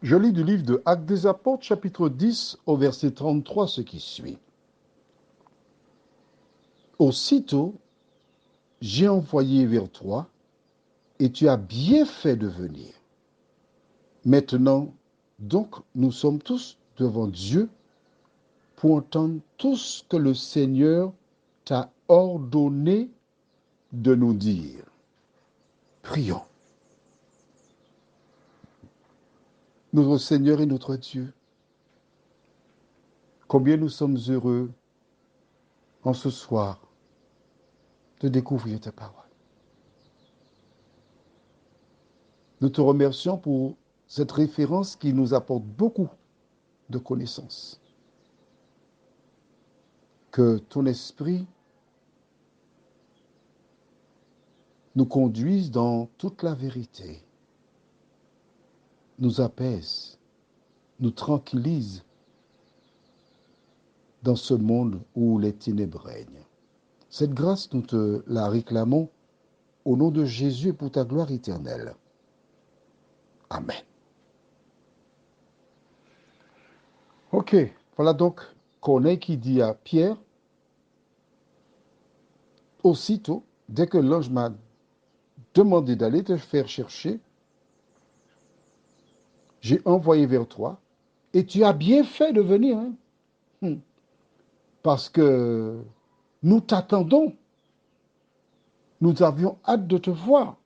Je lis du livre de Actes des Apôtres, chapitre 10, au verset 33, ce qui suit. Aussitôt, j'ai envoyé vers toi, et tu as bien fait de venir. Maintenant, donc, nous sommes tous devant Dieu pour entendre tout ce que le Seigneur t'a ordonné de nous dire. Prions. Notre Seigneur et notre Dieu, combien nous sommes heureux en ce soir de découvrir ta parole. Nous te remercions pour cette référence qui nous apporte beaucoup de connaissances. Que ton esprit nous conduise dans toute la vérité, nous apaise, nous tranquillise dans ce monde où les ténèbres règnent. Cette grâce, nous te la réclamons au nom de Jésus et pour ta gloire éternelle. Amen. Ok, voilà donc Corneille qui dit à Pierre, aussitôt, dès que l'ange m'a demandé d'aller te faire chercher, j'ai envoyé vers toi, et tu as bien fait de venir, hein, parce que nous t'attendons, nous avions hâte de te voir.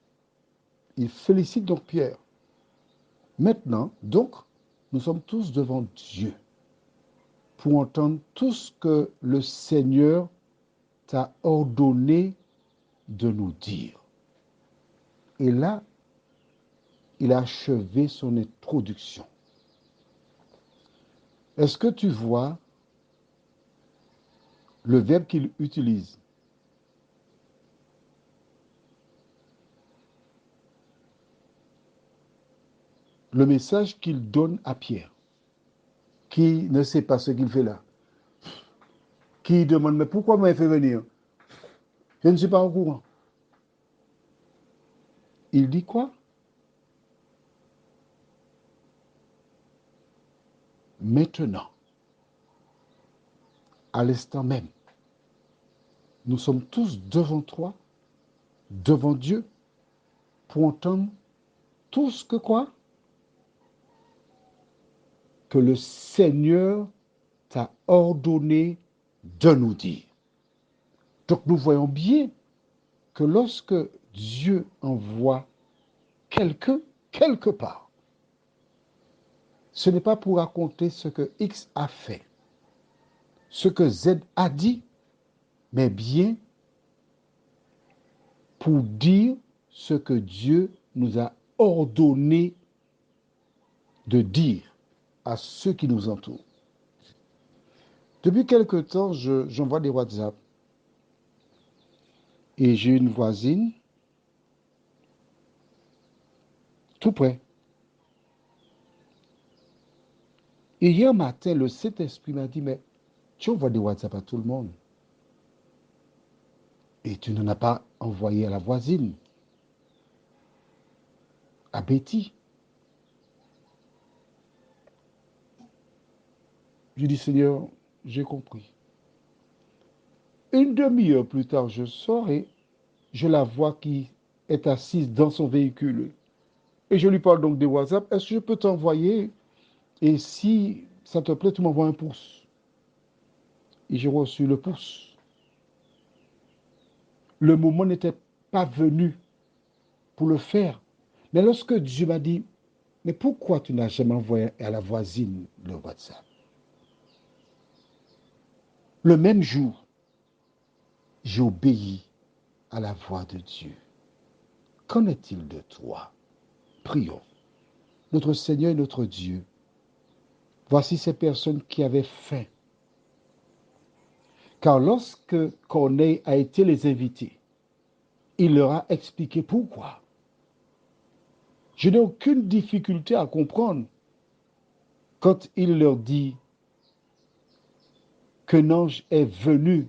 Il félicite donc Pierre. Maintenant, donc, nous sommes tous devant Dieu pour entendre tout ce que le Seigneur t'a ordonné de nous dire. Et là, il a achevé son introduction. Est-ce que tu vois le verbe qu'il utilise? Le message qu'il donne à Pierre, qui ne sait pas ce qu'il fait là, qui demande, mais pourquoi m'avez fait venir? Je ne suis pas au courant. Il dit quoi? Maintenant, à l'instant même, nous sommes tous devant toi, devant Dieu, pour entendre tout ce que quoi? Que le Seigneur t'a ordonné de nous dire. Donc nous voyons bien que lorsque Dieu envoie quelqu'un quelque part, ce n'est pas pour raconter ce que X a fait, ce que Z a dit, mais bien pour dire ce que Dieu nous a ordonné de dire à ceux qui nous entourent. Depuis quelque temps, j'envoie des WhatsApp et j'ai une voisine tout près. Et hier matin, le Saint-Esprit m'a dit, mais tu envoies des WhatsApp à tout le monde et tu n'en as pas envoyé à la voisine, à Betty. Je dis, Seigneur, j'ai compris. Une demi-heure plus tard, je sors et je la vois qui est assise dans son véhicule. Et je lui parle donc des WhatsApp. Est-ce que je peux t'envoyer? Et si ça te plaît, tu m'envoies un pouce. Et j'ai reçu le pouce. Le moment n'était pas venu pour le faire. Mais lorsque Dieu m'a dit, mais pourquoi tu n'as jamais envoyé à la voisine le WhatsApp? Le même jour, j'ai obéi à la voix de Dieu. Qu'en est-il de toi? Prions. Notre Seigneur et notre Dieu, voici ces personnes qui avaient faim. Car lorsque Corneille a été les inviter, il leur a expliqué pourquoi. Je n'ai aucune difficulté à comprendre quand il leur dit qu'un ange est venu,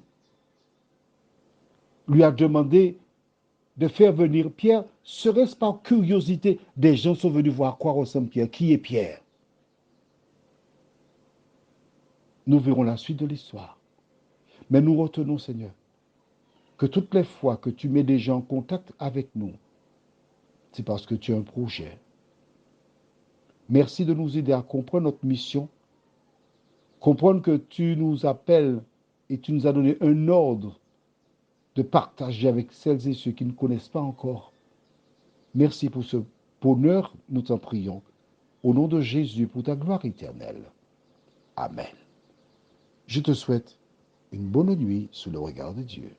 lui a demandé de faire venir Pierre, serait-ce par curiosité? Des gens sont venus voir à quoi ressemble Pierre. Qui est Pierre? nous verrons la suite de l'histoire. Mais nous retenons, Seigneur, que toutes les fois que tu mets des gens en contact avec nous, c'est parce que tu as un projet. Merci de nous aider à comprendre notre mission, comprendre que tu nous appelles et tu nous as donné un ordre de partager avec celles et ceux qui ne connaissent pas encore. Merci pour ce bonheur, nous t'en prions. Au nom de Jésus, pour ta gloire éternelle. Amen. Je te souhaite une bonne nuit sous le regard de Dieu.